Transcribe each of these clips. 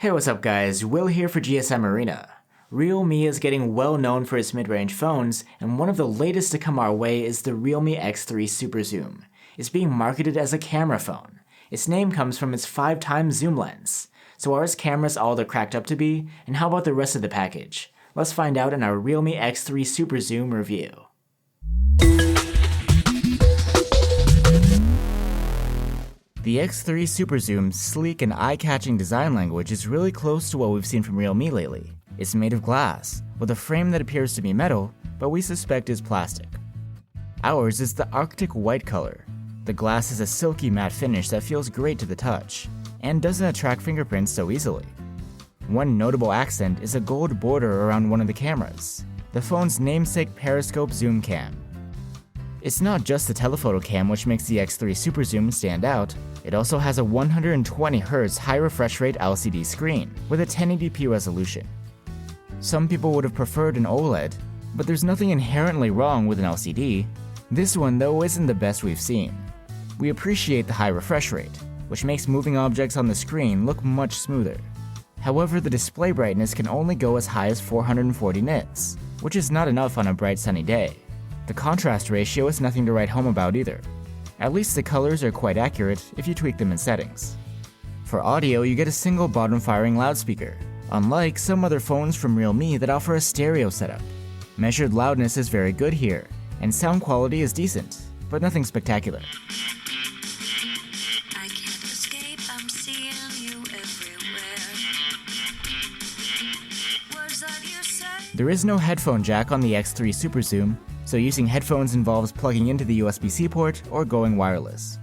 Hey, what's up guys, Will here for GSM Arena. Realme is getting well known for its mid-range phones, and one of the latest to come our way is the Realme X3 SuperZoom. It's being marketed as a camera phone. Its name comes from its 5x zoom lens. So are its cameras all they're cracked up to be, and how about the rest of the package? Let's find out in our Realme X3 SuperZoom review. The X3 SuperZoom's sleek and eye-catching design language is really close to what we've seen from Realme lately. It's made of glass, with a frame that appears to be metal, but we suspect is plastic. Ours is the Arctic white color. The glass has a silky matte finish that feels great to the touch, and doesn't attract fingerprints so easily. One notable accent is a gold border around one of the cameras, the phone's namesake periscope zoom cam. It's not just the telephoto cam which makes the X3 SuperZoom stand out, it also has a 120Hz high refresh rate LCD screen with a 1080p resolution. Some people would have preferred an OLED, but there's nothing inherently wrong with an LCD. This one though isn't the best we've seen. We appreciate the high refresh rate, which makes moving objects on the screen look much smoother. However, the display brightness can only go as high as 440 nits, which is not enough on a bright sunny day. The contrast ratio is nothing to write home about either. At least the colors are quite accurate if you tweak them in settings. For audio, you get a single bottom-firing loudspeaker, unlike some other phones from Realme that offer a stereo setup. Measured loudness is very good here, and sound quality is decent, but nothing spectacular. I can't escape, I'm seeing you everywhere. Words that you say. There is no headphone jack on the X3 SuperZoom, so using headphones involves plugging into the USB-C port or going wireless.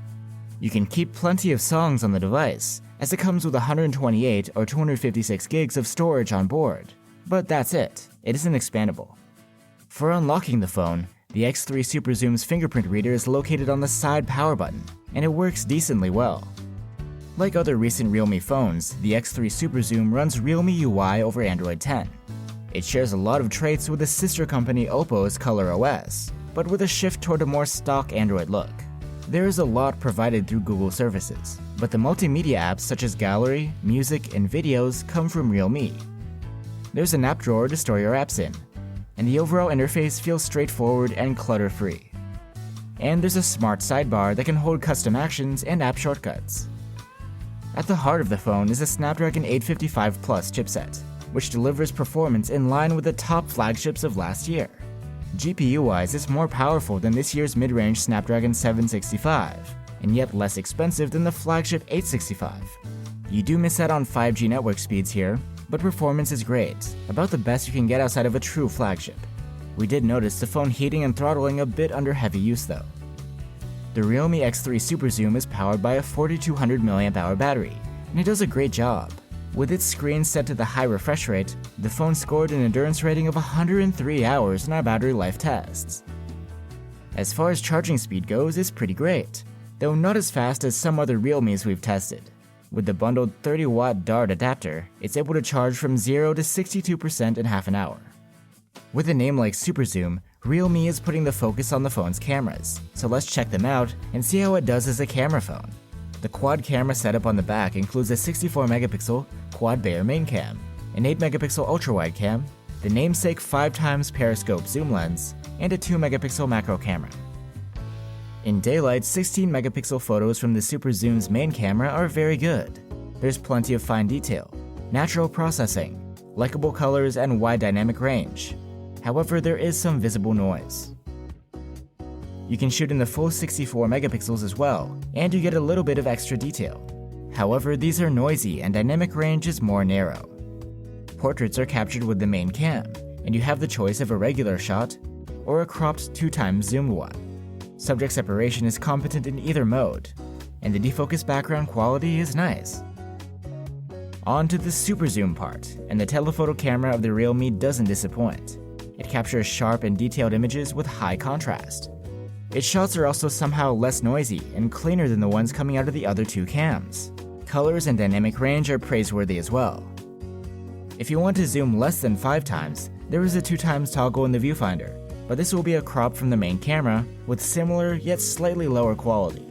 You can keep plenty of songs on the device, as it comes with 128 or 256 gigs of storage on board, but that's it, it isn't expandable. For unlocking the phone, the X3 SuperZoom's fingerprint reader is located on the side power button, and it works decently well. Like other recent Realme phones, the X3 SuperZoom runs Realme UI over Android 10. It shares a lot of traits with the sister company Oppo's Color OS, but with a shift toward a more stock Android look. There is a lot provided through Google services, but the multimedia apps such as Gallery, Music, and Videos come from Realme. There's an app drawer to store your apps in, and the overall interface feels straightforward and clutter-free. And there's a smart sidebar that can hold custom actions and app shortcuts. At the heart of the phone is a Snapdragon 855 Plus chipset, which delivers performance in line with the top flagships of last year. GPU-wise, it's more powerful than this year's mid-range Snapdragon 765, and yet less expensive than the flagship 865. You do miss out on 5G network speeds here, but performance is great, about the best you can get outside of a true flagship. We did notice the phone heating and throttling a bit under heavy use though. The Realme X3 SuperZoom is powered by a 4200 mAh battery, and it does a great job. With its screen set to the high refresh rate, the phone scored an endurance rating of 103 hours in our battery life tests. As far as charging speed goes, it's pretty great, though not as fast as some other Realmes we've tested. With the bundled 30-watt Dart adapter, it's able to charge from 0 to 62% in half an hour. With a name like SuperZoom, Realme is putting the focus on the phone's cameras, so let's check them out and see how it does as a camera phone. The quad camera setup on the back includes a 64-megapixel quad Bayer main cam, an 8-megapixel ultra-wide cam, the namesake 5x periscope zoom lens, and a 2-megapixel macro camera. In daylight, 16-megapixel photos from the SuperZoom's main camera are very good. There's plenty of fine detail, natural processing, likable colors, and wide dynamic range. However, there is some visible noise. You can shoot in the full 64 megapixels as well, and you get a little bit of extra detail. However, these are noisy and dynamic range is more narrow. Portraits are captured with the main cam, and you have the choice of a regular shot or a cropped 2x zoomed one. Subject separation is competent in either mode, and the defocus background quality is nice. On to the super zoom part, and the telephoto camera of the Realme doesn't disappoint. It captures sharp and detailed images with high contrast. Its shots are also somehow less noisy and cleaner than the ones coming out of the other two cams. Colors and dynamic range are praiseworthy as well. If you want to zoom less than 5x, there is a 2x toggle in the viewfinder, but this will be a crop from the main camera with similar yet slightly lower quality.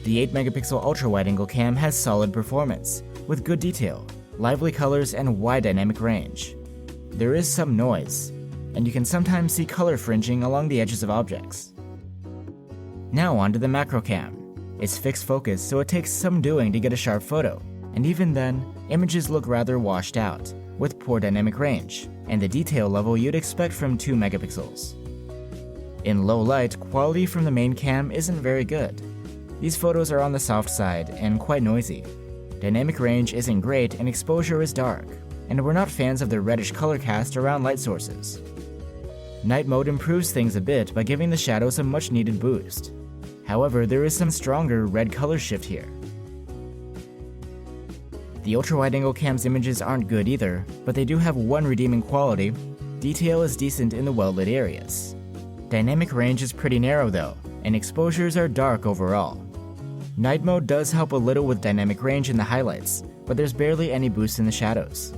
The 8-megapixel ultra-wide-angle cam has solid performance, with good detail, lively colors, and wide dynamic range. There is some noise, and you can sometimes see color fringing along the edges of objects. Now onto the macro cam. It's fixed focus, so it takes some doing to get a sharp photo, and even then, images look rather washed out, with poor dynamic range, and the detail level you'd expect from 2 megapixels. In low light, quality from the main cam isn't very good. These photos are on the soft side and quite noisy. Dynamic range isn't great and exposure is dark, and we're not fans of the reddish color cast around light sources. Night mode improves things a bit by giving the shadows a much needed boost. However, there is some stronger red color shift here. The ultra-wide-angle cam's images aren't good either, but they do have one redeeming quality: detail is decent in the well-lit areas. Dynamic range is pretty narrow though, and exposures are dark overall. Night mode does help a little with dynamic range in the highlights, but there's barely any boost in the shadows.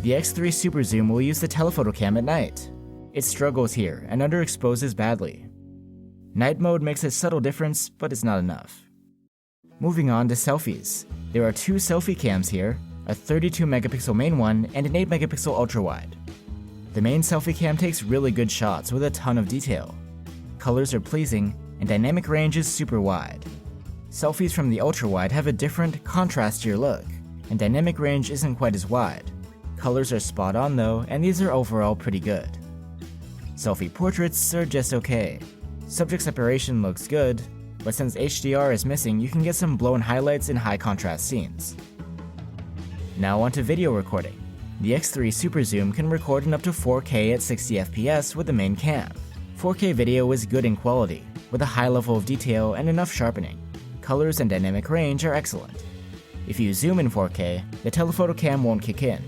The X3 SuperZoom will use the telephoto cam at night. It struggles here and underexposes badly. Night mode makes a subtle difference, but it's not enough. Moving on to selfies. There are 2 selfie cams here, a 32 megapixel main one and an 8 megapixel ultra wide. The main selfie cam takes really good shots with a ton of detail. Colors are pleasing and dynamic range is super wide. Selfies from the ultra wide have a different, contrastier look, and dynamic range isn't quite as wide. Colors are spot on though, and these are overall pretty good. Selfie portraits are just okay. Subject separation looks good, but since HDR is missing, you can get some blown highlights in high contrast scenes. Now onto video recording. The X3 SuperZoom can record in up to 4K at 60 FPS with the main cam. 4K video is good in quality, with a high level of detail and enough sharpening. Colors and dynamic range are excellent. If you zoom in 4K, the telephoto cam won't kick in.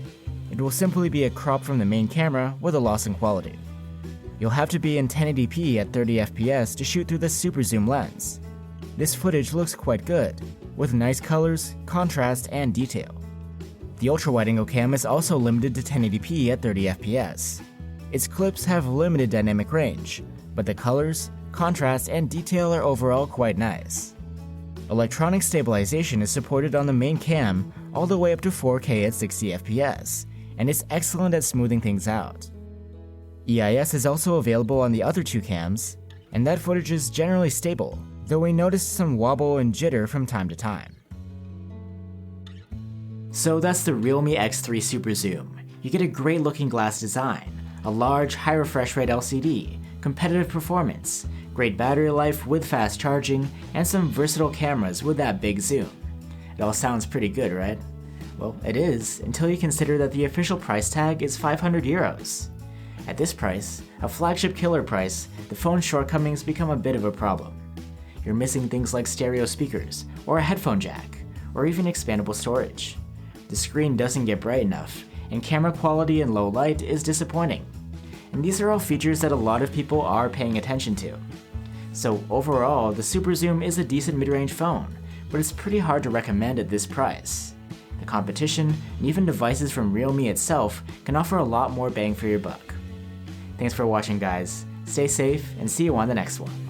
It will simply be a crop from the main camera with a loss in quality. You'll have to be in 1080p at 30 FPS to shoot through the SuperZoom lens. This footage looks quite good, with nice colors, contrast, and detail. The ultra-wide-angle cam is also limited to 1080p at 30 FPS. Its clips have limited dynamic range, but the colors, contrast, and detail are overall quite nice. Electronic stabilization is supported on the main cam all the way up to 4K at 60 FPS, and it's excellent at smoothing things out. EIS is also available on the other 2 cams, and that footage is generally stable, though we noticed some wobble and jitter from time to time. So that's the Realme X3 SuperZoom. You get a great looking glass design, a large high refresh rate LCD, competitive performance, great battery life with fast charging, and some versatile cameras with that big zoom. It all sounds pretty good, right? Well, it is, until you consider that the official price tag is 500 euros. At this price, a flagship killer price, the phone's shortcomings become a bit of a problem. You're missing things like stereo speakers, or a headphone jack, or even expandable storage. The screen doesn't get bright enough, and camera quality in low light is disappointing. And these are all features that a lot of people are paying attention to. So overall, the SuperZoom is a decent mid-range phone, but it's pretty hard to recommend at this price. The competition, and even devices from Realme itself, can offer a lot more bang for your buck. Thanks for watching, guys. Stay safe, and see you on the next one.